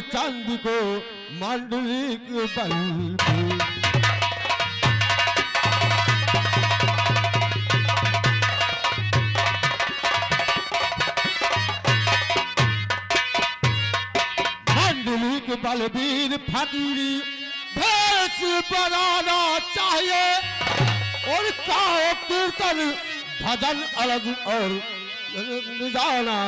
चांदी को मांडलिक बल्ब। मांडलिक बलबीर फकीरी भेष बनाना चाहिए और काओ कीर्तन भजन अलग और जाना।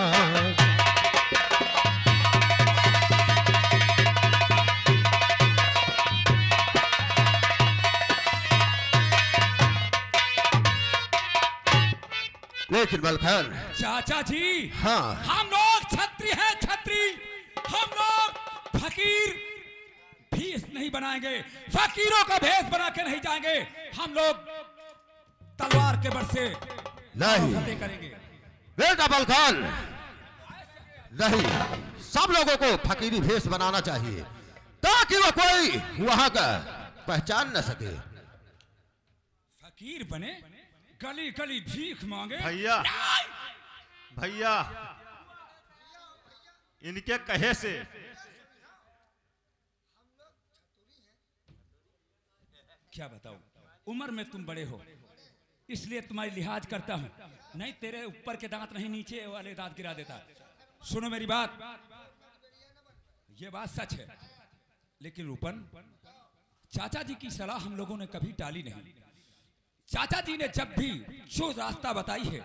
लेकिन मलखान चाचा जी, हाँ, हम लोग छत्री हैं, छत्री। हम लोग फकीर भेष नहीं बनाएंगे, फकीरों का भेष बना के नहीं जाएंगे। हम लोग तलवार के बल से नहीं फतेह करेंगे। बेटा मलखान, नहीं, सब लोगों को फकीरी भेष बनाना चाहिए ताकि वो कोई वहां का पहचान न सके। फकीर बने, गली गली भीख मांगे। भैया, भैया, इनके कहे से क्या बताऊं, उम्र में तुम बड़े हो इसलिए तुम्हारी लिहाज करता हूं, नहीं तेरे ऊपर के दांत नहीं नीचे वाले दांत गिरा देता। सुनो मेरी बात, ये बात सच है, लेकिन रूपन चाचा जी की सलाह हम लोगों ने कभी टाली नहीं। चाचा जी ने जब भी जो रास्ता बताई है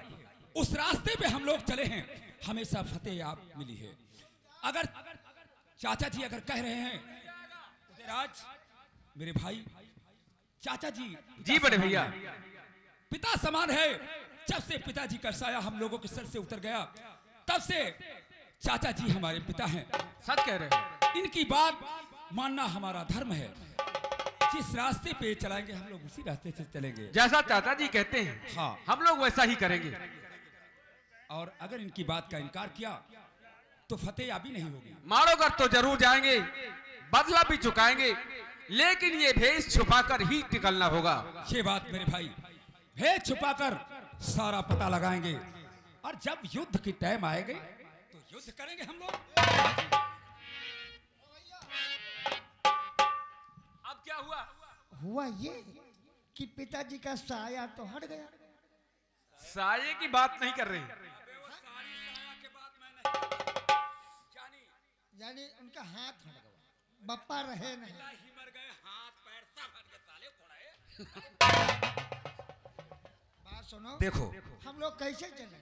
उस रास्ते पे हम लोग चले हैं, हमेशा फतेह आप मिली है। अगर चाचा जी अगर कह रहे हैं उदयराज मेरे भाई, चाचा जी जी बड़े भैया, पिता समान है। जब से पिताजी का साया हम लोगों के सर से उतर गया तब से चाचा जी हमारे पिता हैं। सच कह रहे हैं। इनकी बात मानना हमारा धर्म है। जिस रास्ते पे चलाएंगे हम लोग उसी रास्ते से चलेंगे। जैसा चाचा जी कहते हैं हाँ, हम लोग वैसा ही करेंगे। और अगर इनकी बात का इनकार किया तो फतेह याबी नहीं होगी। मारोगर तो जरूर जाएंगे, बदला भी चुकाएंगे, लेकिन ये भेष छुपाकर ही निकलना होगा। ये बात मेरे भाई, भेष छुपाकर सारा पता लगाएंगे और जब युद्ध की टाइम आएंगे तो युद्ध करेंगे हम लोग। अब क्या हुआ? हुआ ये कि पिताजी का साया तो हट गया। साये की बात नहीं कर रहे, यानी उनका हाथ हट गया, बप्पा रहे नहीं। बात सुनो, देखो हम लोग कैसे चले?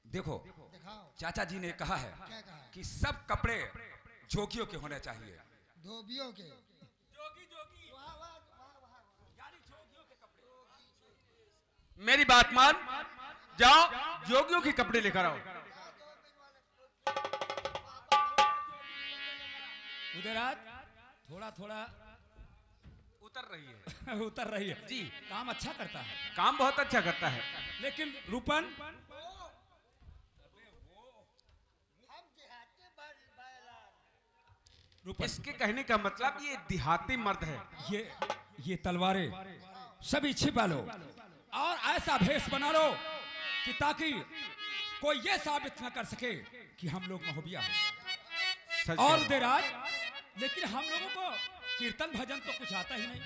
देखो, दिखाओ। चाचा जी ने कहा है क्या कहा? कि सब कपड़े जोगियों के होने चाहिए। धोबियों के। मेरी बात मान, जाओ जोगियों के कपड़े लेकर आओ। उदयराज थोड़ा थोड़ा उतर रही है। उतर रही है जी, काम अच्छा करता है, काम बहुत अच्छा करता है। लेकिन रूपन रूपन इसके कहने का मतलब ये देहाती मर्द है। ये तलवारें सभी छिपा लो और ऐसा भेष बना लो कि ताकि कोई ये साबित न कर सके कि हम लोग महोबिया हैं। और उदयराज, लेकिन हम लोगों को कीर्तन भजन तो कुछ आता ही नहीं।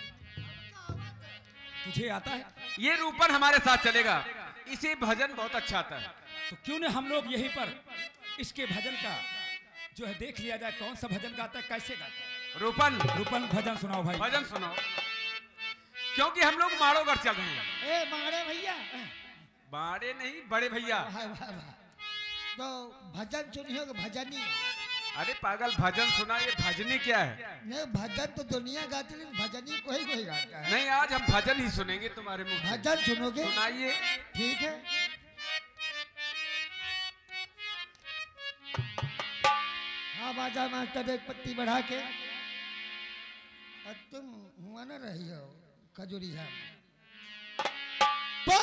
तुझे आता है? ये रूपन हमारे साथ चलेगा, इसे भजन बहुत अच्छा आता है। तो क्यों न हम लोग यहीं पर इसके भजन का जो है देख लिया जाए, कौन सा भजन गाता है, कैसे गाता है। रूपन भजन सुनाओ भाई। भजन सुनाओ, क्योंकि हम लोग माड़ोगर चल रहे हैं। ए मारे भैया, बाड़े नहीं बड़े भैया। वाह वाह वाह। तो भजन सुनिए, भजनी। अरे पागल, भजन सुना, ये भजनी क्या है? नहीं, भजन तो दुनिया गाती है, भजनी कोई कोई गाता है। नहीं, आज हम भजन ही सुनेंगे तुम्हारे मुंह से। भजन सुनोगे? सुनाइए। ठीक है। हाँ बाजा मास्टर, एक पत्ती बढ़ा के। और तुम हुआ न रही हो खजूरी है तो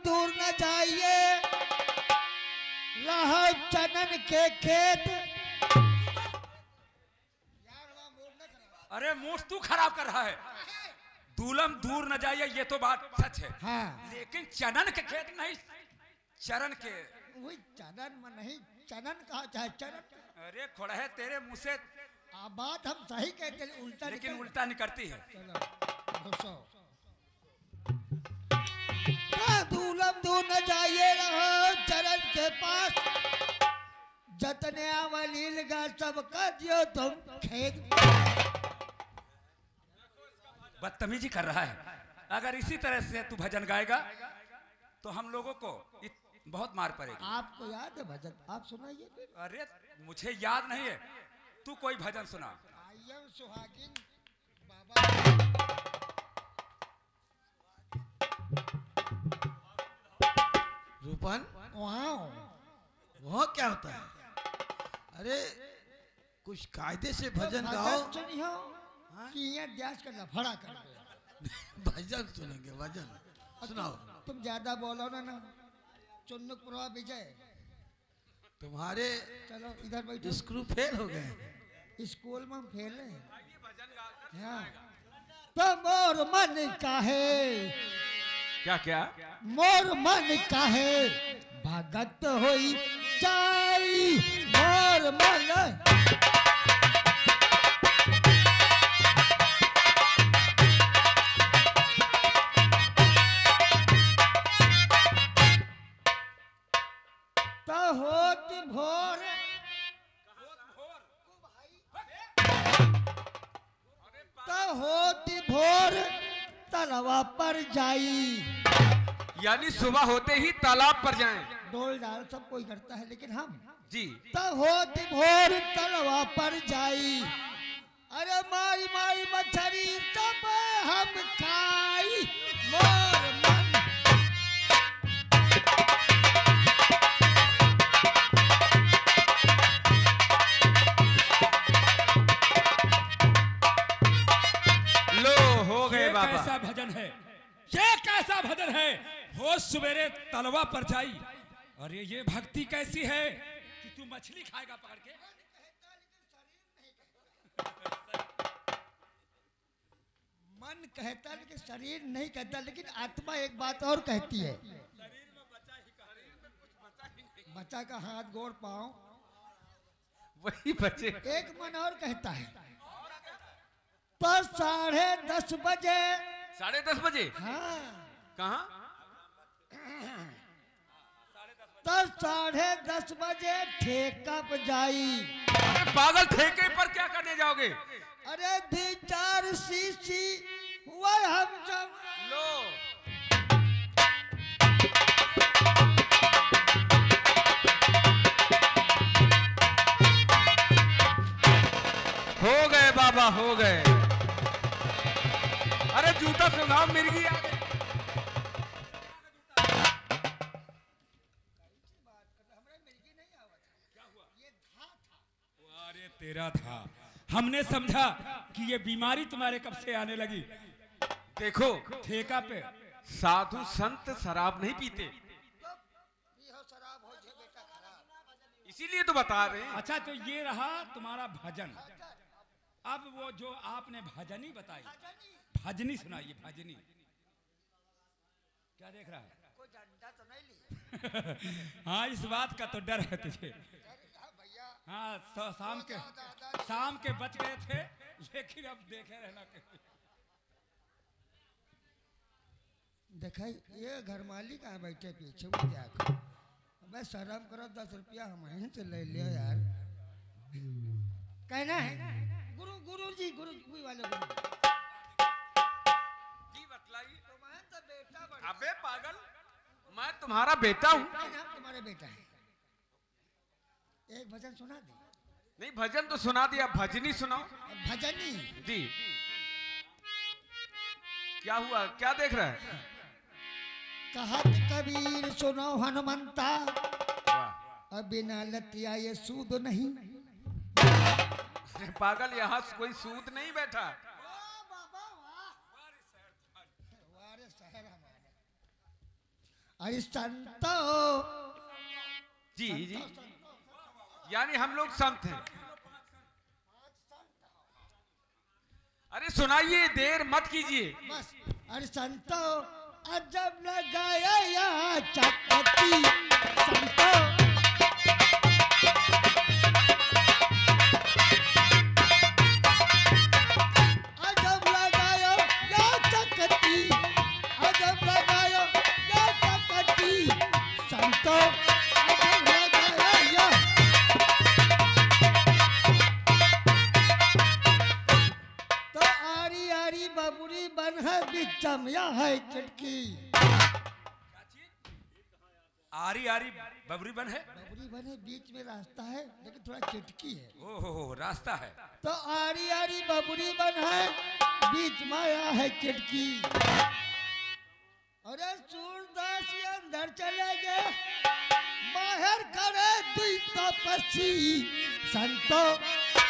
दूर न जाइए, रहा चनन के खेत। अरे मूड तू खराब कर रहा है। दूलम दूर न जाइए, ये तो बात सच है। हाँ, लेकिन चनन के खेत नहीं, चरण के। वही चनन में नहीं, चनन कहा चाहे चरण। अरे खोड़ा है तेरे मुंह से, आप बात हम सही कहते हैं, उल्टा लेकिन निकल- उल्टा निकलती है। चलो घुसो। दूलम दूर न जाइए रहो चरण के पास, जतने आवलील गा सबका दियो तुम खेत। बदतमीजी कर रहा है। अगर इसी तरह से तू भजन गाएगा तो हम लोगों को बहुत मार पड़ेगी। आपको याद है भजन? आप सुनाइए फिर। अरे मुझे याद नहीं है, तू कोई भजन सुना। आई एम सुहागिन बाबा। रूपन, वह क्या होता है? अरे कुछ कायदे से भजन गाओ। सुनियो कि ये ड्यास का लफड़ा कर दे। भजन सुनेंगे, भजन सुनाओ। तुम ज्यादा बोलो ना चुन्नुक पुरवा विजय। तुम्हारे चलो इधर बैठो। स्क्रू फेल हो गए। स्कूल में हम फेल है। हाँ। तो मोर मन का है, क्या क्या? मोर मन का है भगत होई जाई, मोर मन। तो होत भोर, तो होत भोर तलवा पर जाई। यानी सुबह होते ही तालाब पर जाएं। डोल डाल सब कोई करता है, लेकिन हम जी। तो होत भोर तलवा पर जाई। अरे मारी मारी मछली सब हम खाई, मोर मन। लो हो गए ये बाबा। कैसा भजन है, ये कैसा भजन है। हो सवेरे तलवा पर जाई। अरे ये भक्ति कैसी है कि तू मछली खाएगा पकड़ के। मन कहता लेकिन शरीर नहीं कहता, लेकिन आत्मा एक बात और कहती है। बच्चा का हाथ गोड़ पाँव, वही बचे। एक मन और कहता है। तो 10:30 बजे, 10:30 बजे? हाँ, कहाँ? तो 10:30 बजे ठेका पर जाई। अरे पागल, ठेके पर क्या करने जाओगे? अरे 2-4 शीशी वह हम सब। लो हो गए बाबा, हो गए। अरे जूता सुनाओ, मिर्गी आ गई। अरे तेरा था, हमने समझा कि ये बीमारी तुम्हारे कब से आने लगी। देखो, ठेका पे साधु संत शराब नहीं पीते, इसीलिए तो बता रहे हैं। अच्छा, तो ये रहा तुम्हारा भजन। अब वो जो आपने भजनी बताई, भजनी सुनाइए। भजनी क्या देख रहा है? कोई डंडा तो नहीं ली? हाँ, इस बात का तो डर है तुझे। हाँ, तो शाम के बच गए थे, लेकिन अब देखे रहना। देखा ये घर मालिक कहाँ बैठे पीछे, वो क्या कर? मैं शर्म करो, 10 रुपया हम यहीं से ले लियो यार। कहना है गुरुजी वाले गुरु जी बतलाइए। तो बेटा बड़ा। अबे पागल, मैं तुम्हारा बेटा हूँ। हम तुम्हारे बेटा है। एक भजन सुना दे। नहीं, भजन तो सुना दिया, भजनी सुनाओ। भजनी जी। क्या हुआ, क्या देख रहा है? कहत कबीर सुनो हनुमंता, वाह। अब बिना लतिया ये सूद नहीं। अरे पागल, यहाँ कोई सूत नहीं बैठा। अरे संतो जी जी, यानी हम लोग संत हैं। अरे सुनाइए, देर मत कीजिए। बस। अरे संतो अजब लगाया या चकती, संतो संतो अजब लगाया। तो आरी आरी बबुरी बन है बिचम या है चटकी। आरी आरी बबरी बन है, बबुरी बन है बीच में रास्ता है लेकिन थोड़ा चटकी है। ओहो रास्ता है। तो आरी आरी बबुरी बन है बीच माया है चटकी। अरे सूरदास ये अंदर चले गए बाहर करे दुई तपस्वी संतो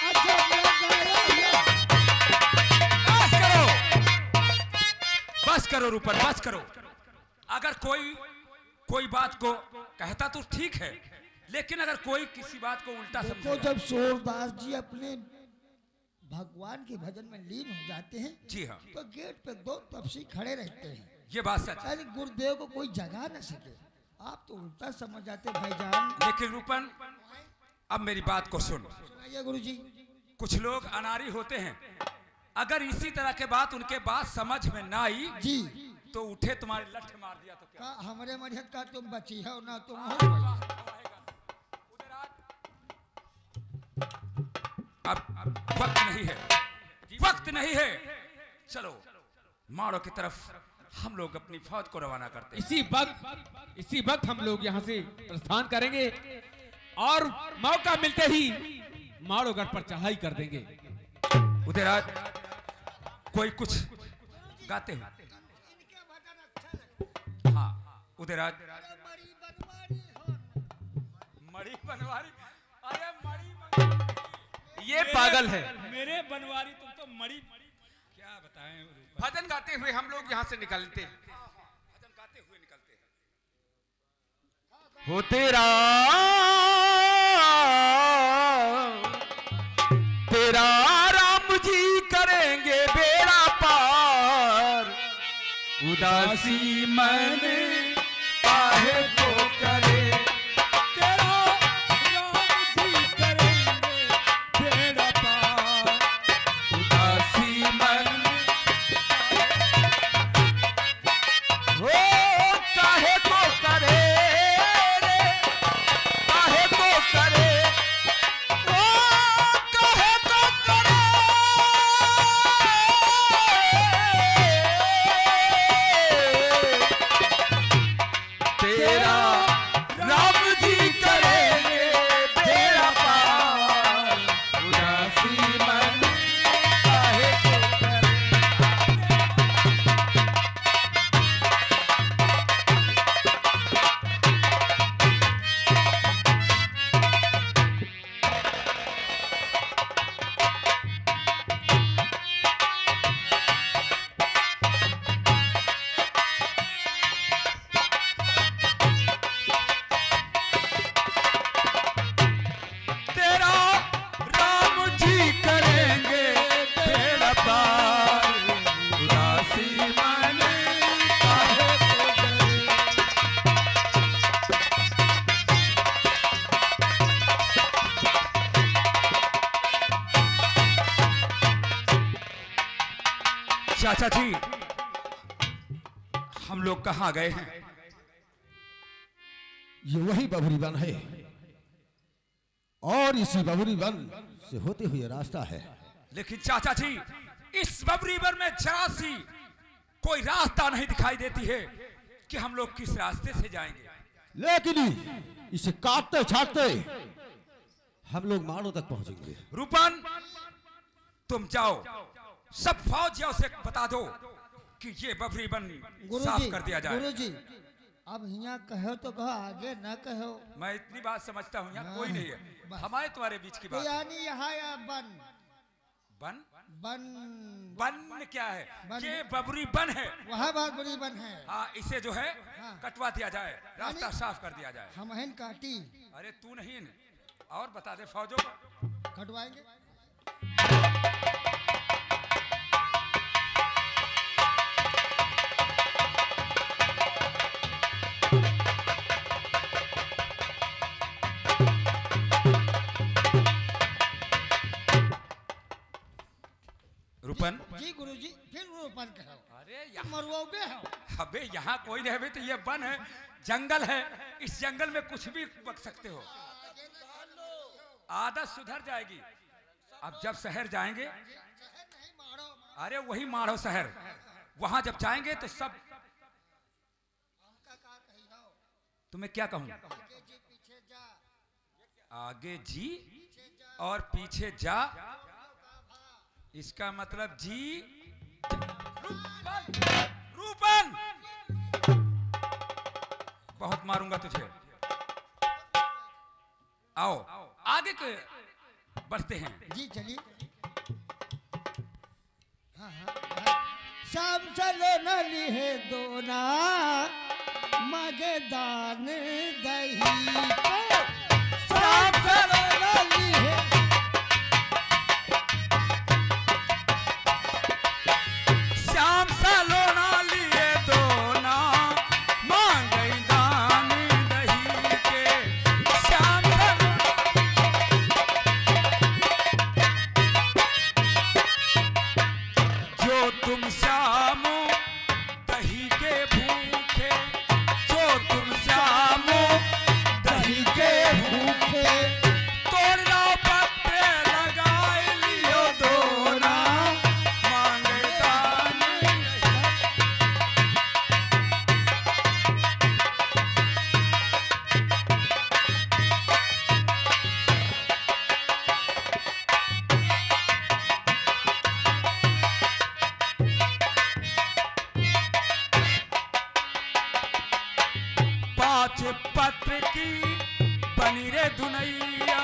अजब लगाया। बस करो रूपन, बस करो। अगर कोई बात को कहता तो ठीक है, लेकिन अगर कोई किसी बात को उल्टा देखो समझेगा। जब सूरदास जी अपने भगवान के भजन में लीन हो जाते हैं जी हाँ, तो गेट पे दो तपस्वी खड़े रहते हैं। ये बात सच है। अरे गुरुदेव को कोई जगा न सके, आप तो उल्टा समझ जाते भाईजान। लेकिन रूपन अब मेरी बात को सुन। सुनाइए गुरुजी। कुछ लोग अनारी होते हैं, अगर इसी तरह के बात उनके बात समझ में ना आई जी तो उठे तुम्हारे लठ मार दिया तो क्या? का हमारे मरियत का तुम बची हो ना तुम हो गई। अब वक्त नहीं है, वक्त नहीं है। चलो मारो की तरफ हम लोग अपनी फौज को रवाना करते हैं। इसी वक्त हम लोग यहाँ से प्रस्थान करेंगे और मौका मिलते ही माड़ोगढ़ पर चढ़ाई कर देंगे। उदयराज कोई कुछ गाते हैं? हाँ उदयराज। मड़ी बनवारी, अरे मड़ी बनवारी। ये पागल है। मेरे बनवारी, तुम तो मड़ी क्या बताएं। भजन गाते हुए हम लोग यहाँ से निकलते हैं। भजन गाते हुए निकलते हैं। हो तेरा राम जी करेंगे बेड़ा पार। उदासी मन काहे को करे, तेरा राम जी करेंगे बेड़ा पार। उदासी मन हो काहे को करे रे, काहे को करे, ओ काहे को करे। तेरा राम जी करेंगे बेड़ा पार। उदासी मन काहे को करे। तेरा राम जी करेंगे बेड़ा पार। उदासी मन काहे को करे। चाचा जी हम लोग कहाँ गए हैं? ये वही बबरी वन है और इसी बबरी वन से होते हुए रास्ता है। लेकिन चाचा जी इस बबरी वन में जरा सी कोई रास्ता नहीं दिखाई देती है कि हम लोग किस रास्ते से जाएंगे। लेकिन इसे काटते छाटते हम लोग माड़ो तक पहुंचेंगे। रूपन तुम जाओ, सब फौजियों से बता दो कि ये बबरी वन साफ कर दिया जाए। गुरुजी अब यहाँ कहो तो कहो, आगे ना कहो। मैं इतनी बात समझता हूँ, यहाँ कोई नहीं है हमारे तुम्हारे बीच की तो बात। यानी यहाँ या बन बन बन बन क्या है? बन- ये बबरी बन है। वहाँ बहुत बड़ी बन है। हाँ इसे जो है हाँ। कटवा दिया जाए, रास्ता यानी- साफ कर दिया जाए। हम हन काटी अरे तू नहीं और बता दे फौजों को। कटवाएंगे। रूपन जी गुरुजी फिर रूपन कहो। अरे यहाँ मरवाओगे हो। अबे यहाँ कोई रहे तो ये बन है, जंगल है, इस जंगल में कुछ भी बक सकते हो। आदत सुधर जाएगी। अब जब शहर जाएंगे, अरे वही मारो शहर, वहां जब जाएंगे तो सब, तुम्हें क्या कहूं, आगे जी और पीछे जा, इसका मतलब जी। रूपन, बहुत मारूंगा तुझे। आओ आगे के बढ़ते हैं। जी चलिए। हाँ हाँ। शाम चले नली है दोना मगे दान दही को, शाम चले नली है, श्याम सलोना लिए दोना मांगे दान दही के, श्याम जो तुम श्याम दही के भूखे, जो तुम श्याम दही के भूखे, तोड़ना पत्र लगाए लियो दोना मांगे दान दही। पांच पत्र की बनी रे धुनैया,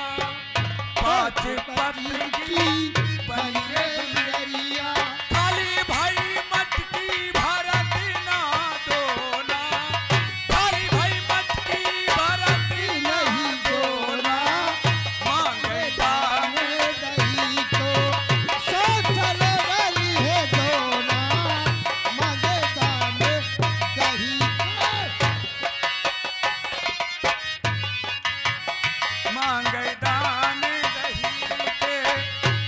पांच पत्र की बनी रे धुनैया, खाली भाई मटकी भरत ना दोना, खाली भाई मटकी भरत नहीं दोना मांगे दान दही को, शाम चले नली है दोना मगे दान दही को। मांगे दान दही के,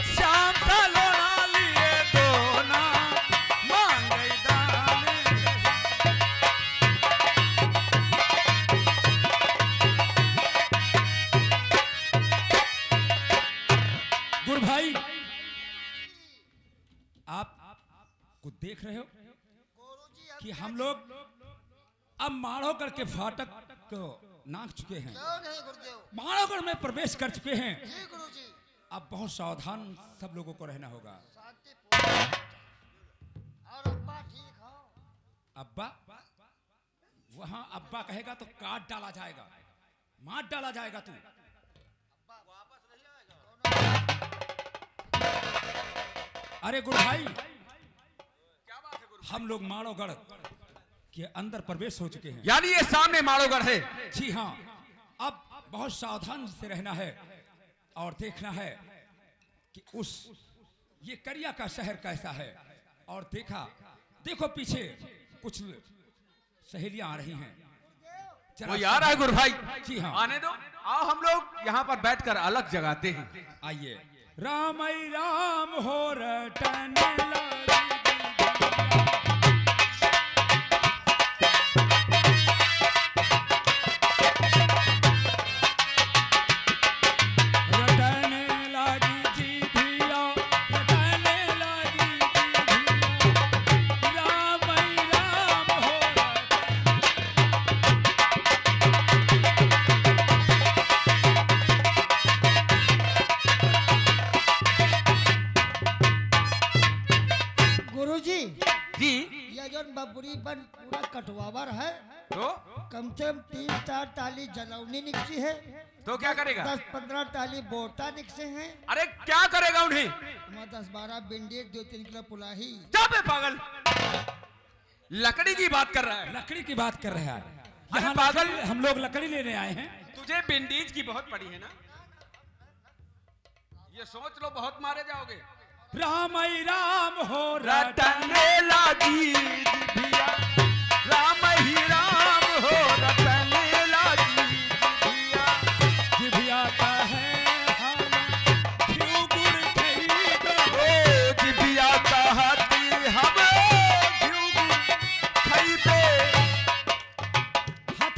श्याम सलोना लिए दोना मांगे दान दही। गुरु भाई, आप को देख रहे हो कि हम लोग अब माड़ोगढ़ के फाटक को नाक चुके हैं, माड़ोगढ़ में प्रवेश कर चुके हैं। अब बहुत सावधान सब लोगों को रहना होगा। अब्बा, वहां अब्बा कहेगा तो काट डाला जाएगा, मार डाला जाएगा तू। अरे गुरु भाई, हम लोग माड़ोगढ़ के अंदर प्रवेश हो चुके हैं। यानी ये सामने माड़ोगढ़ है। जी हाँ, अब बहुत सावधान से रहना है और देखना है कि उस ये करिया का शहर कैसा है। और देखो पीछे कुछ सहेलियां आ रही हैं। वो यार है गुरु भाई। जी हाँ, आने दो, आओ हम लोग यहाँ पर बैठकर अलग जगाते हैं। आइए। राम राम हो रटन लगी बबुरी बन पूरा कटवावर है, तो कम से कम 3-4 टाली जलौनी निकसी है, तो क्या करेगा? 10-15 टाली बोटा निकसे हैं। अरे क्या करेगा उन्हें? 10-12 भिंडी, 2-3 किलो पुलाही। क्या बे पागल, लकड़ी की बात कर रहा है? लकड़ी की बात कर रहा है। अरे पागल, हम लोग लकड़ी लेने आए हैं। तुझे विंडीज की बहुत पड़ी है ना, ये सोच लो बहुत मारे जाओगे। राम ही राम हो रटने लगी जिभिया, राम ही राम हो रटने लगी जिभिया, जिभिया का है हम क्यों गुड़ खरीदो, ओ जिभिया कहती हम क्यों गुड़ खरीदे। हाथ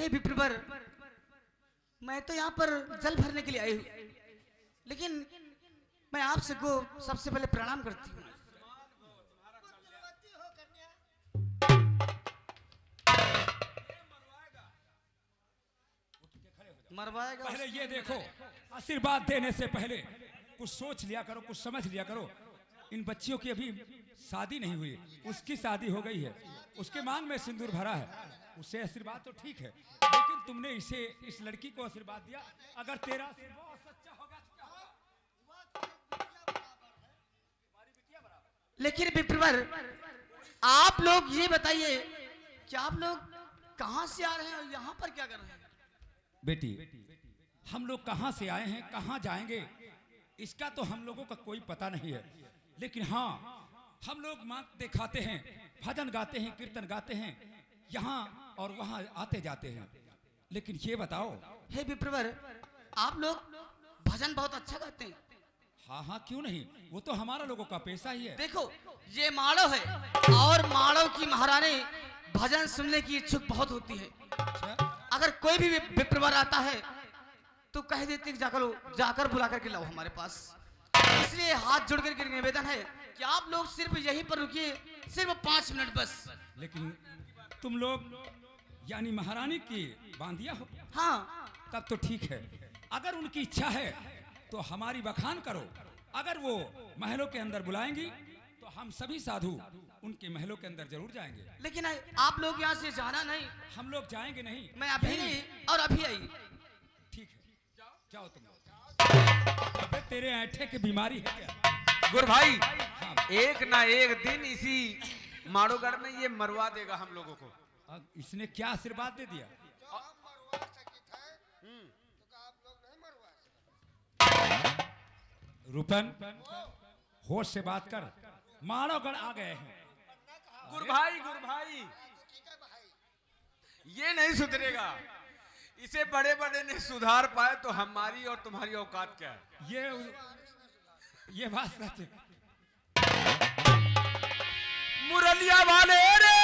हे विप्रवर, मैं तो यहाँ पर जल भरने के लिए आई हूँ, लेकिन मैं आपसे को सबसे पहले प्रणाम करती हूँ। मरवाएगा पहले ये देखो, आशीर्वाद देने से पहले कुछ सोच लिया करो, कुछ समझ लिया करो। इन बच्चियों की अभी शादी नहीं हुई, उसकी शादी हो गई है, उसके मांग में सिंदूर भरा है, उसे आशीर्वाद तो ठीक है, लेकिन तुमने इसे, इस लड़की को आशीर्वाद दिया, अगर तेरा आशीर्वाद सच्चा होगा तो क्या होगा? लेकिन विप्रवर, आप लोग ये बताइए कि आप लोग कहाँ से आ रहे हैं और यहाँ पर क्या कर रहे हैं? बेटी, हम लोग कहाँ से आए हैं, कहाँ जाएंगे, इसका तो हम लोगों का कोई पता नहीं है, लेकिन हाँ, हम लोग माँ दिखाते हैं, भजन गाते हैं, कीर्तन गाते हैं, यहाँ और वहाँ आते जाते हैं। लेकिन ये बताओ, हे विप्रवर, आप लोग भजन बहुत अच्छा गाते हैं। हाँ हाँ, क्यों नहीं, वो तो हमारा लोगों का पेशा ही है। देखो, ये माड़ो है और माड़ो की महारानी भजन सुनने की इच्छुक बहुत होती है। अच्छा? अगर कोई भी विप्रवर आता है तो कह देते कि जाकर बुला करके लाओ हमारे पास। इसलिए हाथ जोड़ करके निवेदन है कि आप लोग सिर्फ यहीं पर रुकिए, सिर्फ 5 मिनट बस। लेकिन तुम लोग यानी महारानी की बांधिया हो? हाँ, तब तो ठीक है, अगर उनकी इच्छा है तो हमारी बखान करो। अगर वो महलों के अंदर बुलाएंगी तो हम सभी साधु उनके महलों के अंदर जरूर जाएंगे। लेकिन आप लोग यहाँ से जाना नहीं। हम लोग जाएंगे नहीं। मैं अभी गई और अभी आई। ठीक है, जाओ तुम लोग। अबे तेरे ऐठे की बीमारी है क्या? गुरु भाई, हाँ। एक ना एक दिन इसी माड़ोगढ़ में ये मरवा देगा हम लोगों को। अब इसने क्या आशीर्वाद दे दिया? रूपन, होश से बात कर, माड़ोगढ़ आ गए हैं। गुरु भाई, ये नहीं सुधरेगा। इसे बड़े बड़े ने सुधार पाए तो हमारी और तुम्हारी औकात क्या है? ये बात सच है। मुरलिया वाले रे,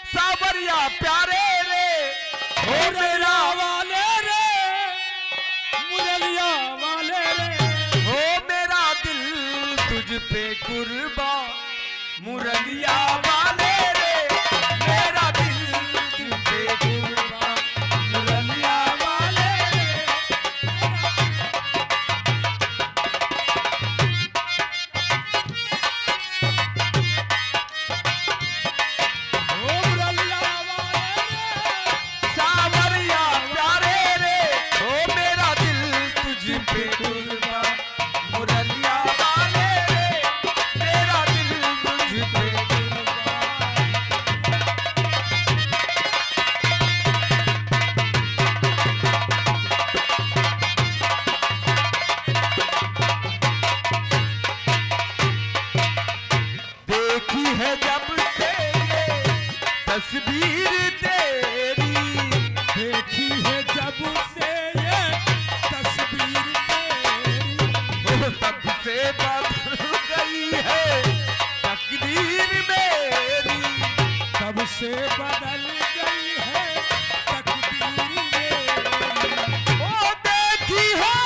सावरिया प्यारे रे, हो मेरा वाले रे, मुरलिया वाले रे, हो मेरा दिल तुझ पे कुर्बा, मुरलिया वाले रे, मेरा दिल तुझ पे कुर्बा, मुरलिया वाले रे। सावरिया प्यारे रे, हो मेरा दिल तुझ पे कुर्बा, मुरलिया वाले रे, मेरा दिल तुझ पे कुर्बा। देखी है जब से ये तस्वीर तेरी, देखी है जब से ये तस्वीर तेरी, वो तब से बदल गई है तकदीर मेरी, तब से बदल गई है तकदीर मेरी। वो देखी है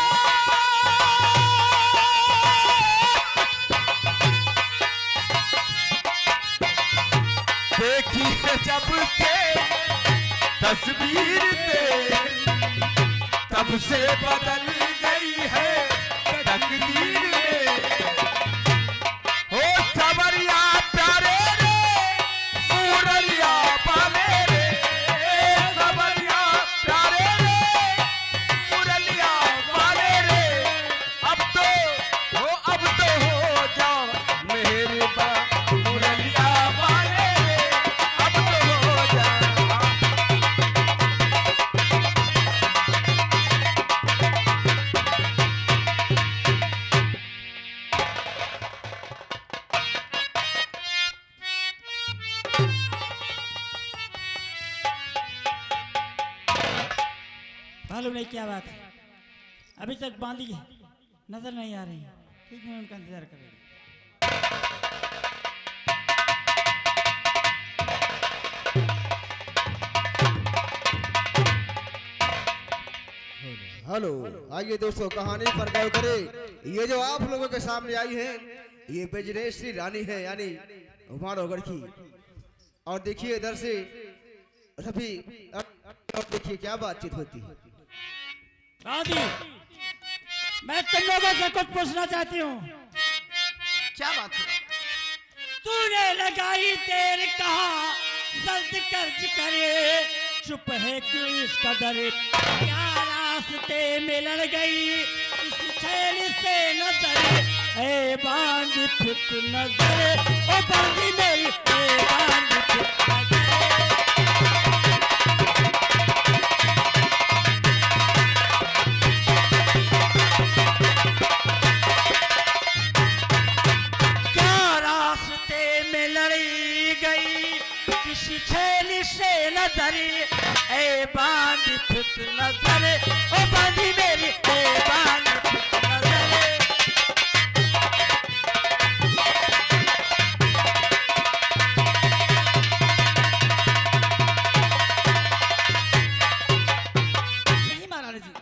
जब से तस्वीर तेरी, तब से बदल गई है तकदीर मेरी। हो सावरिया प्यारे रे, मुरलिया वाले रे, सावरिया प्यारे रे, मुरलिया वाले रे। अब तो हो जाओ मेहरबान, मुरलिया वाले रे, अब तो हो जाओ। मालूम नहीं क्या बात है, अभी तक बांधी है, नजर नहीं आ रही। ठीक है, उनका इंतजार करेंगे। हेलो, आइए दोस्तों कहानी पर गौर करें। ये जो आप लोगों के सामने आई है ये बेजनेश्वरी रानी है, यानी मानवगढ़ की। और देखिए इधर से सभी, और देखिए क्या बातचीत होती है। दादी, मैं तुम लोगों से कुछ पूछना चाहती हूँ। क्या बात है? तूने लगाई देर कहा जल्द कर्ज करे, चुप है क्यों इस कदर, क्या रास्ते में लड़ गई इस छैल से नजर, ए बांध फिट नजर, ओ बांधी मेरी ए बांध फिट नजर। क्या रास्ते में लड़ी गई किसी छैल से नजर, ए बांध फिट नजर, ओ बांधी मेरी ए बांध फिट नजर। नहीं महारानी जी,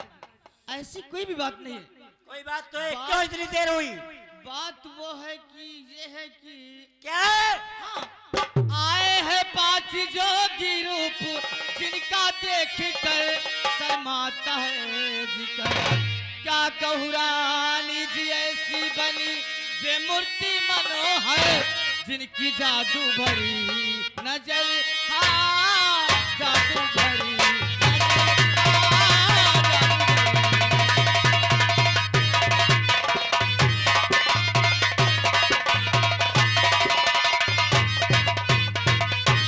ऐसी कोई भी बात नहीं है। कोई बात तो है, क्यों इतनी देर हुई? बात वो है कि ये है कि क्या? आए हैं पांच जोगी रूप जिनका देख कर शर्माता है जिकर, क्या कहूँ रानी जी ऐसी बनी जे मूर्ति मनोहर, जिनकी जादू भरी नजर, हाँ जादू भरी नजर, हाँ,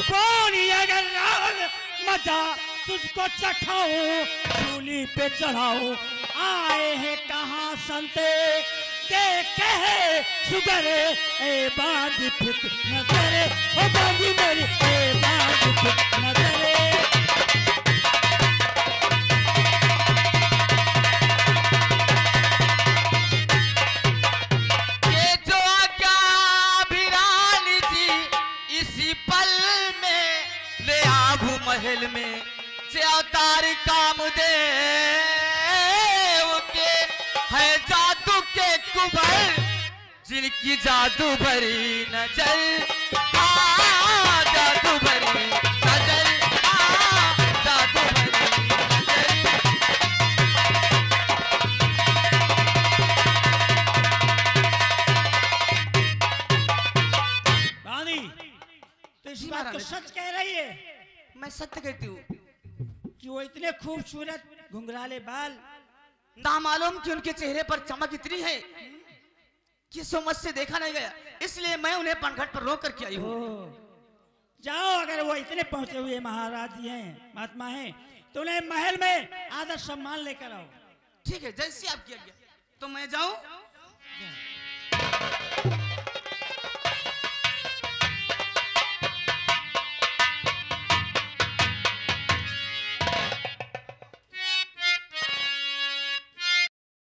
बोली अगर रावण मजा तुझको चखाऊं, चूली पे चढ़ाऊं, आए हैं कहाँ संते देखे है सुगर, ए बांध फिट नजर, ओ बांधी मेरी ए बांध फिट नजर। ये जो आज्ञा भी रानी जी इसी पल में ले आभू महल में, से अवतार कामदेव के है जादू के कुबल, जिनकी जादू भरी नजर, आ जादू भरी नजर, आ जादू भरी नजर। रानी, तो इस बात को सच कह रही है मैं सत्य कहती हूँ। कि वो इतने खूबसूरत घुंघराले बाल, ना मालूम कि उनके चेहरे पर चमक इतनी है कि समझ से देखा नहीं गया, इसलिए मैं उन्हें पनघट पर रोक करके आई हूँ। जाओ, अगर वो इतने पहुंचे हुए महाराज जी हैं, महात्मा हैं, तो उन्हें महल में आदर सम्मान लेकर आओ। ठीक है, जैसी आपकी आज्ञा। तो मैं जाऊं?